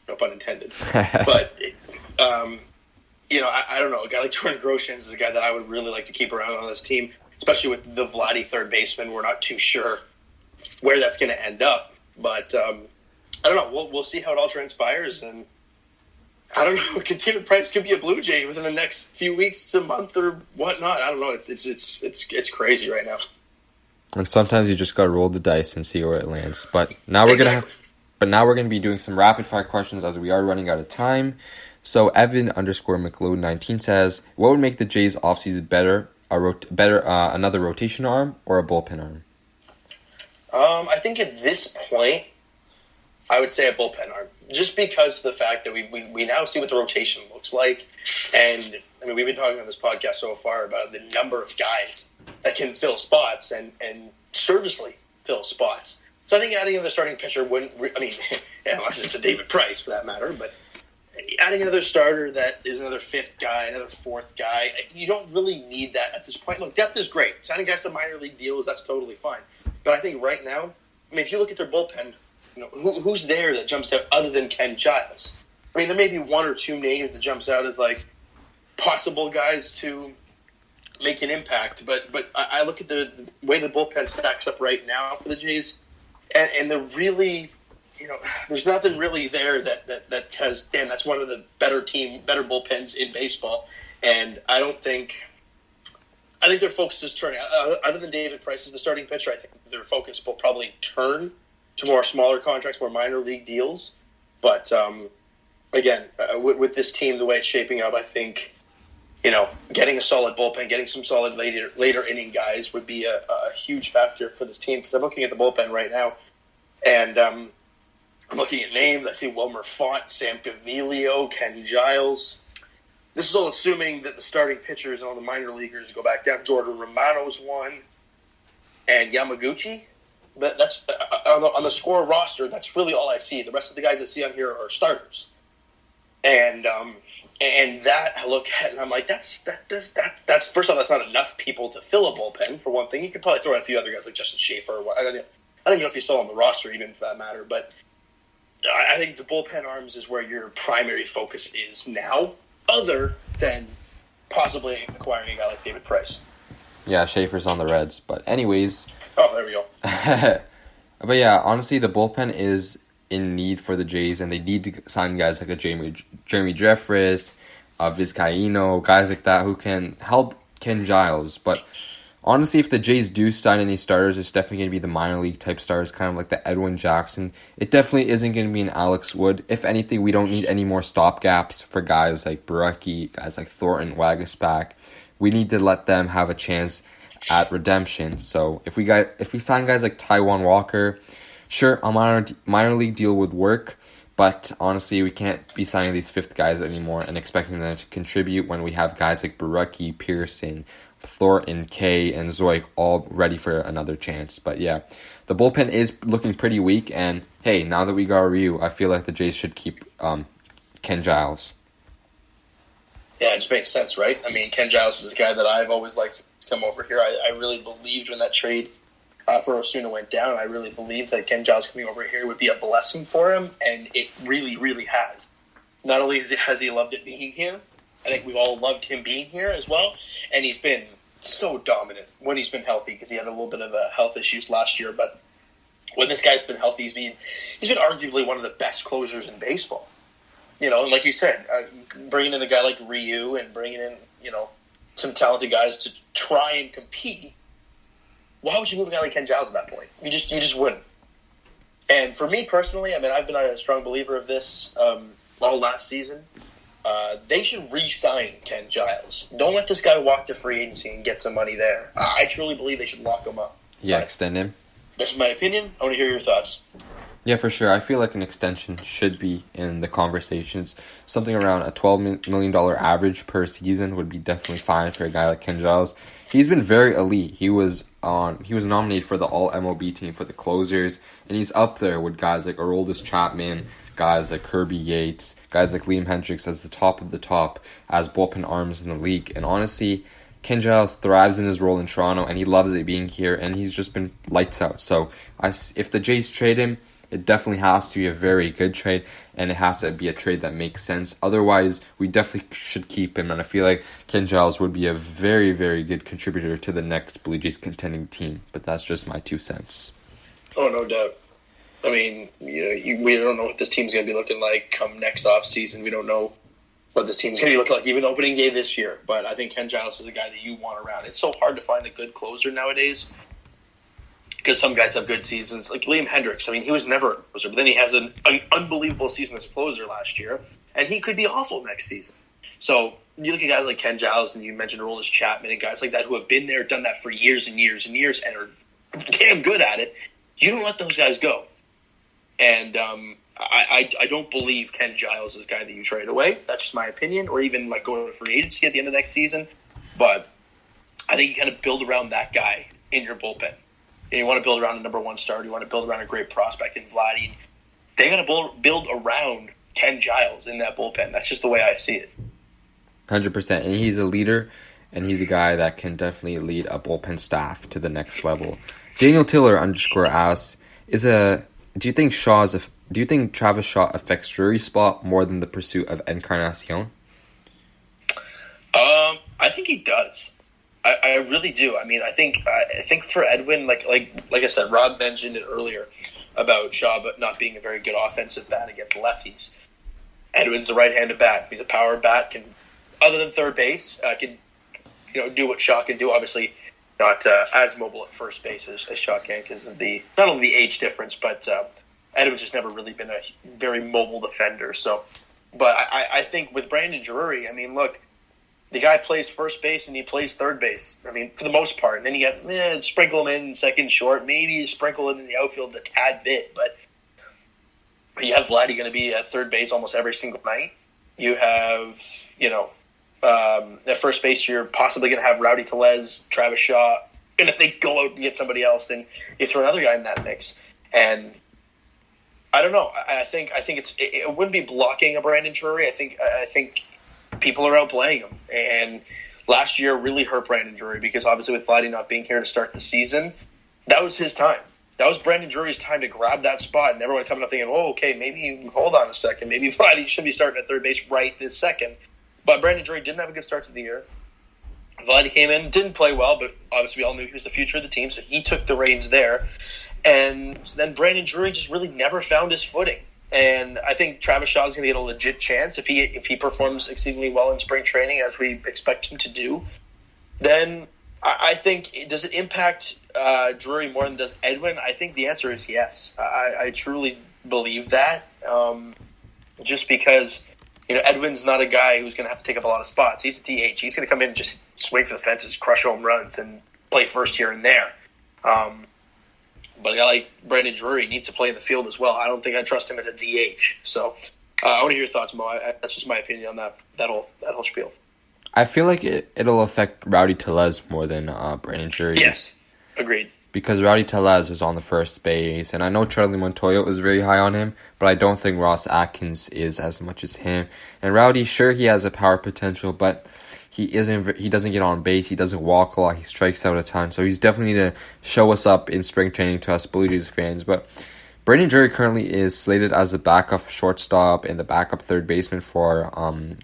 no pun intended. But, I don't know. A guy like Jordan Groshans is a guy that I would really like to keep around on this team, especially with the Vladdy third baseman. We're not too sure where that's going to end up. But I don't know. We'll see how it all transpires. And I don't know. David Price could be a Blue Jay within the next few weeks to month or whatnot. I don't know. It's crazy right now. And sometimes you just gotta roll the dice and see where it lands. But now we're gonna be doing some rapid fire questions as we are running out of time. So Evan_McLeod19 says, what would make the Jays offseason better? Another rotation arm or a bullpen arm? I think at this point, I would say a bullpen arm, just because of the fact that we now see what the rotation looks like, and I mean we've been talking on this podcast so far about the number of guys that can fill spots and serviceably fill spots. So I think adding another starting pitcher wouldn't. Unless it's a David Price for that matter, but adding another starter that is another fifth guy, another fourth guy, you don't really need that at this point. Look, depth is great. Signing guys to minor league deals, that's totally fine. But I think right now, if you look at their bullpen, who's there that jumps out other than Ken Giles? I mean, there may be one or two names that jumps out as like possible guys to make an impact, but I look at the way the bullpen stacks up right now for the Jays, and they're really, there's nothing really there that says, damn, that's one of the better bullpens in baseball. And I think their focus is turning. Other than David Price as the starting pitcher, I think their focus will probably turn to more smaller contracts, more minor league deals. But again, with this team, the way it's shaping up, I think getting a solid bullpen, getting some solid later inning guys would be a huge factor for this team. Because I'm looking at the bullpen right now, and I'm looking at names. I see Wilmer Font, Sam Gaviglio, Ken Giles. This is all assuming that the starting pitchers and all the minor leaguers go back down. Jordan Romano's one, and Yamaguchi. But that's on the score roster. That's really all I see. The rest of the guys I see on here are starters, and that I look at and I'm like, that's first off, that's not enough people to fill a bullpen for one thing. You could probably throw in a few other guys like Justin Schaefer. I don't know if he's still on the roster even for that matter. But I think the bullpen arms is where your primary focus is now, other than possibly acquiring a guy like David Price. Yeah, Schaefer's on the Reds. But anyways. Oh, there we go. But yeah, honestly, the bullpen is in need for the Jays, and they need to sign guys like a Jeremy Jeffress, Vizcaíno, guys like that who can help Ken Giles. But honestly, if the Jays do sign any starters, it's definitely going to be the minor league type starters, kind of like the Edwin Jackson. It definitely isn't going to be an Alex Wood. If anything, we don't need any more stopgaps for guys like Borucki, guys like Thornton, Waguespack. We need to let them have a chance at redemption. So if we sign guys like Taijuan Walker, sure, a minor league deal would work, but honestly, we can't be signing these fifth guys anymore and expecting them to contribute when we have guys like Borucki, Pearson, Thornton, Kay, and Zoik all ready for another chance. But yeah, the bullpen is looking pretty weak, and hey, now that we got Ryu, I feel like the Jays should keep Ken Giles. Yeah, it just makes sense, right? I mean, Ken Giles is a guy that I've always liked to come over here. I really believed when that trade for Osuna went down. I really believed that Ken Giles coming over here would be a blessing for him, and it really, really has. Not only has he loved it being here, I think we've all loved him being here as well, and he's been so dominant when he's been healthy, because he had a little bit of health issues last year, but when this guy's been healthy, he's been arguably one of the best closers in baseball. And like you said, bringing in a guy like Ryu and bringing in, some talented guys to try and compete, why would you move a guy like Ken Giles at that point? You just wouldn't. And for me personally, I mean, I've been a strong believer of this all last season. They should re-sign Ken Giles. Don't let this guy walk to free agency and get some money there. I truly believe they should lock him up. Yeah, extend him. That's my opinion. I want to hear your thoughts. Yeah, for sure. I feel like an extension should be in the conversations. Something around a $12 million average per season would be definitely fine for a guy like Ken Giles. He's been very elite. He was nominated for the All-MLB team for the closers, and he's up there with guys like Aroldis Chapman, guys like Kirby Yates, guys like Liam Hendricks as the top of the top as bullpen arms in the league. And honestly, Ken Giles thrives in his role in Toronto, and he loves it being here, and he's just been lights out. So if the Jays trade him, it definitely has to be a very good trade, and it has to be a trade that makes sense. Otherwise, we definitely should keep him, and I feel like Ken Giles would be a very, very good contributor to the next Blue Jays contending team. But that's just my 2 cents. Oh, no doubt. I mean, we don't know what this team's going to be looking like come next offseason. We don't know what this team's going to be looking like even opening day this year. But I think Ken Giles is a guy that you want around. It's so hard to find a good closer nowadays because some guys have good seasons. Like Liam Hendricks, I mean, he was never a closer, but then he has an unbelievable season as a closer last year, and he could be awful next season. So you look at guys like Ken Giles, and you mentioned Aroldis Chapman and guys like that who have been there, done that for years and years and years, and are damn good at it. You don't let those guys go. And I don't believe Ken Giles is a guy that you trade away. That's just my opinion, or even like going to free agency at the end of next season. But I think you kind of build around that guy in your bullpen. And you want to build around a number 1 starter. You want to build around a great prospect in Vladdy. They got to build around Ken Giles in that bullpen. That's just the way I see it. 100%. And he's a leader, and he's a guy that can definitely lead a bullpen staff to the next level. Daniel Tiller _ asks, do you think Travis Shaw affects Drury's spot more than the pursuit of Encarnacion? I think he does. I really do. I mean, I think for Edwin, like I said, Rob mentioned it earlier about Shaw but not being a very good offensive bat against lefties. Edwin's a right-handed bat. He's a power bat. Can, other than third base, can do what Shaw can do. Obviously, not as mobile at first base as Shaw can because of not only the age difference, but Edwin's just never really been a very mobile defender. So, but I think with Brandon Drury, I mean, look. The guy plays first base and he plays third base. I mean, for the most part. And then you got sprinkle him in second short. Maybe you sprinkle him in the outfield a tad bit. But you have Vladdy going to be at third base almost every single night. You have, at first base, you're possibly going to have Rowdy Tellez, Travis Shaw. And if they go out and get somebody else, then you throw another guy in that mix. And I don't know. I think it wouldn't be blocking a Brandon Drury. I think people are outplaying him. And last year really hurt Brandon Drury because obviously with Vladdy not being here to start the season, that was his time. That was Brandon Drury's time to grab that spot, and everyone coming up thinking, oh, okay, maybe hold on a second. Maybe Vladdy should be starting at third base right this second. But Brandon Drury didn't have a good start to the year. Vladdy came in, didn't play well, but obviously we all knew he was the future of the team, so he took the reins there. And then Brandon Drury just really never found his footing. And I think Travis Shaw is going to get a legit chance if he performs exceedingly well in spring training, as we expect him to do. Then I think, does it impact Drury more than does Edwin? I think the answer is yes. I truly believe that. Just because Edwin's not a guy who's going to have to take up a lot of spots. He's a DH. He's going to come in and just swing for the fences, crush home runs, and play first here and there. But a guy like Brandon Drury needs to play in the field as well. I don't think I trust him as a DH. So I want to hear your thoughts, Mo. That's just my opinion on that whole spiel. I feel like it'll affect Rowdy Tellez more than Brandon Drury. Yes, agreed. Because Rowdy Tellez was on the first base, and I know Charlie Montoya was very high on him, but I don't think Ross Atkins is as much as him. And Rowdy, sure, he has a power potential, but he doesn't get on base, he doesn't walk a lot, he strikes out a ton, so he's definitely need to show us up in spring training to us Blue Jays fans. But Brandon Drury currently is slated as the backup shortstop and the backup third baseman for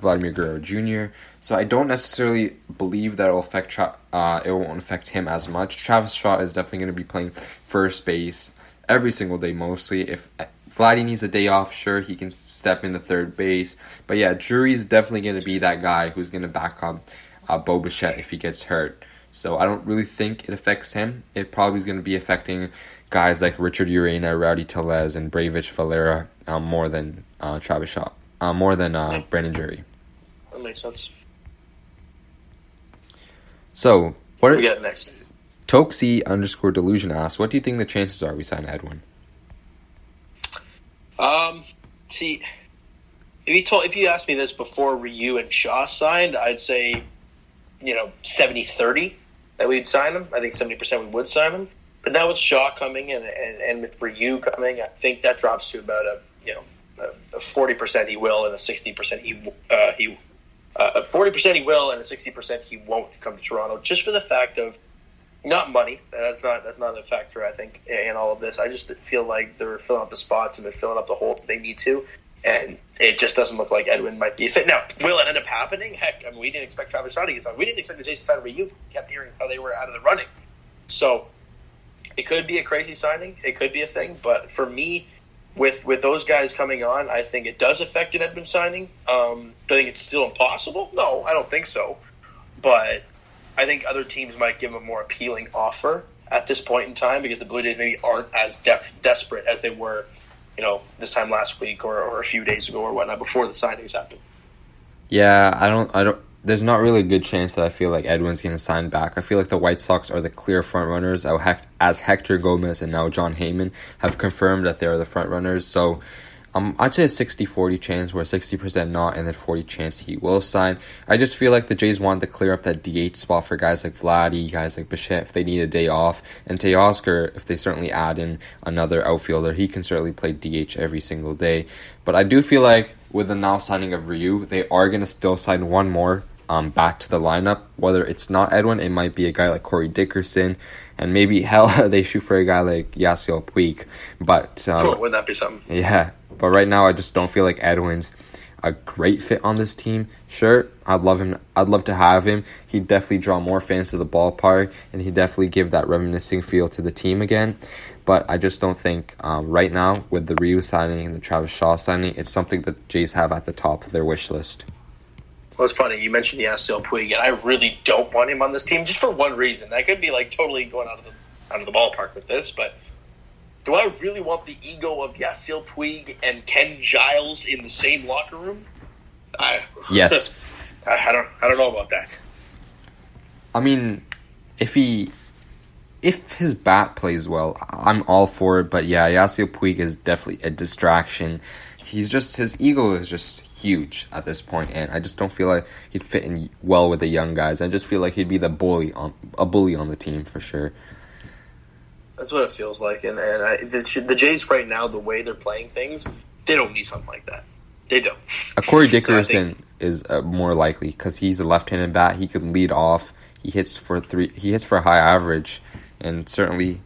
Vladimir Guerrero Jr., so I don't necessarily believe that it won't affect him as much. Travis Shaw is definitely going to be playing first base every single day mostly. If Vladdy needs a day off, sure, he can step into third base. But yeah, Drury's definitely going to be that guy who's going to back up Bo Bichette if he gets hurt. So I don't really think it affects him. It probably is going to be affecting guys like Richard Urena, Rowdy Tellez, and Bravich Valera more than Travis Shaw, more than Brandon Drury. That makes sense. So what do we got next? Toxie _delusion asks, what do you think the chances are we sign Edwin? See, if you asked me this before Ryu and Shaw signed, I'd say, 70-30 that we'd sign him. I think 70% we would sign him. But now with Shaw coming and with Ryu coming, I think that drops to about a 40% he will and a 60% a 40% he will and a 60% he won't come to Toronto, just for the fact of Not money. That's not a factor, I think, in all of this. I just feel like they're filling up the spots and they're filling up the hole that they need to, and it just doesn't look like Edwin might be a fit. Now, will it end up happening? Heck, I mean, we didn't expect Travis Shaw to get signed. We didn't expect the Jays to sign Ryu. Kept hearing how they were out of the running. So it could be a crazy signing. It could be a thing. But for me, with those guys coming on, I think it does affect an Edwin signing. Do I think it's still impossible? No, I don't think so. But I think other teams might give him a more appealing offer at this point in time because the Blue Jays maybe aren't as desperate as they were, this time last week or a few days ago or whatnot before the signings happened. Yeah, I don't. There's not really a good chance that I feel like Edwin's going to sign back. I feel like the White Sox are the clear front runners, as Hector Gomez and now John Heyman have confirmed that they are the front runners. So I'd say a 60-40 chance where 60% not and then 40 chance he will sign. I just feel like the Jays want to clear up that DH spot for guys like Vladdy, guys like Bichette if they need a day off. And Teoscar, if they certainly add in another outfielder, he can certainly play DH every single day. But I do feel like with the now signing of Ryu, they are going to still sign one more back to the lineup. Whether it's not Edwin, it might be a guy like Corey Dickerson, and maybe they shoot for a guy like Yasiel Puig. But sure, wouldn't that be something? Yeah, but right now I just don't feel like Edwin's a great fit on this team. Sure, I'd love to have him. He'd definitely draw more fans to the ballpark, and he'd definitely give that reminiscing feel to the team again. But I just don't think right now with the Ryu signing and the Travis Shaw signing, it's something that the Jays have at the top of their wish list. Well, it's funny. You mentioned Yasiel Puig, and I really don't want him on this team just for one reason. I could be totally going out of the ballpark with this, but do I really want the ego of Yasiel Puig and Ken Giles in the same locker room? Yes. I don't know about that. I mean, if his bat plays well, I'm all for it. But yeah, Yasiel Puig is definitely a distraction. His ego is just huge at this point, and I just don't feel like he'd fit in well with the young guys. I just feel like he'd be a bully on the team for sure. That's what it feels like, and the Jays right now, the way they're playing things, they don't need something like that. They don't. Corey Dickerson is more likely because he's a left-handed bat. He can lead off. He hits for a high average, and certainly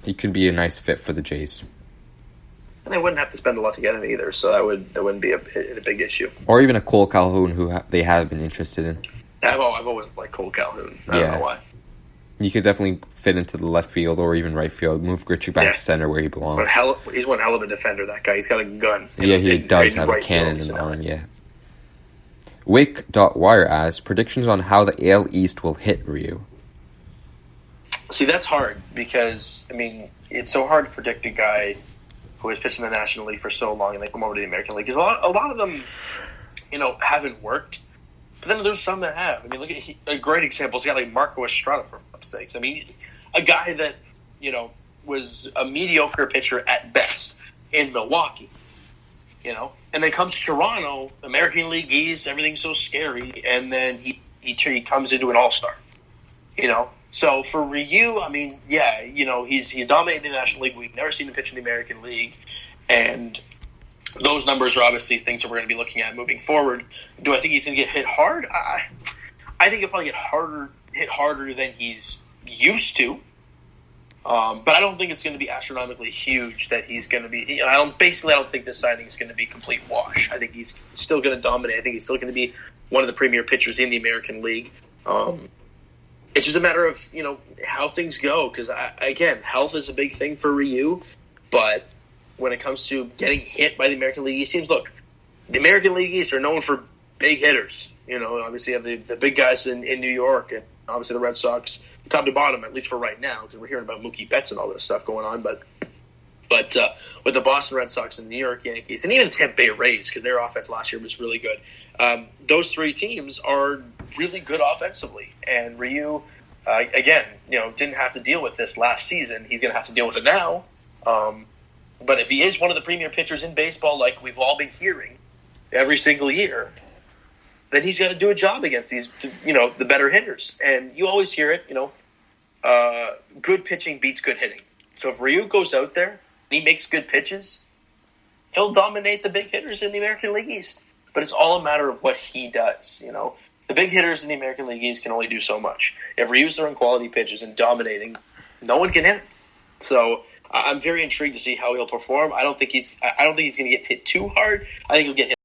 he could be a nice fit for the Jays. And they wouldn't have to spend a lot to get him either, so that wouldn't be a big issue. Or even a Cole Calhoun, who they have been interested in. I've always liked Cole Calhoun. I don't know why. You could definitely fit into the left field or even right field. Move Grichuk back to center where he belongs. He's one hell of a defender, that guy. He's got a gun. He does have a cannon in the arm, yeah. Wick.wire asks, predictions on how the AL East will hit Ryu. See, that's hard because, it's so hard to predict a guy who has pitched in the National League for so long and they come over to the American League. Because a lot of them, haven't worked. But then there's some that have. Look at a great example is a guy like Marco Estrada, for fuck's sakes. A guy that, was a mediocre pitcher at best in Milwaukee, and then comes to Toronto, American League East, everything's so scary, and then he comes into an all-star, So for Ryu, he's dominated the National League. We've never seen him pitch in the American League, and those numbers are obviously things that we're going to be looking at moving forward. Do I think he's going to get hit hard? I think he'll probably get hit harder than he's used to. But I don't think it's going to be astronomically huge that he's going to be. I don't think this signing is going to be a complete wash. I think he's still going to dominate. I think he's still going to be one of the premier pitchers in the American League. It's just a matter of how things go because again, health is a big thing for Ryu, but when it comes to getting hit by the American League East teams, look, the American League East are known for big hitters. Obviously you have the big guys in New York, and obviously the Red Sox, top to bottom, at least for right now, because we're hearing about Mookie Betts and all this stuff going on. But with the Boston Red Sox and the New York Yankees, and even the Tampa Bay Rays, because their offense last year was really good, those three teams are really good offensively. And Ryu, again, didn't have to deal with this last season. He's going to have to deal with it now. But if he is one of the premier pitchers in baseball, like we've all been hearing every single year, then he's got to do a job against these, the better hitters. And you always hear it, good pitching beats good hitting. So if Ryu goes out there and he makes good pitches, he'll dominate the big hitters in the American League East. But it's all a matter of what he does, the big hitters in the American League East can only do so much. If Ryu's throwing quality pitches and dominating, no one can hit him. So I'm very intrigued to see how he'll perform. I don't think he's going to get hit too hard. I think he'll get hit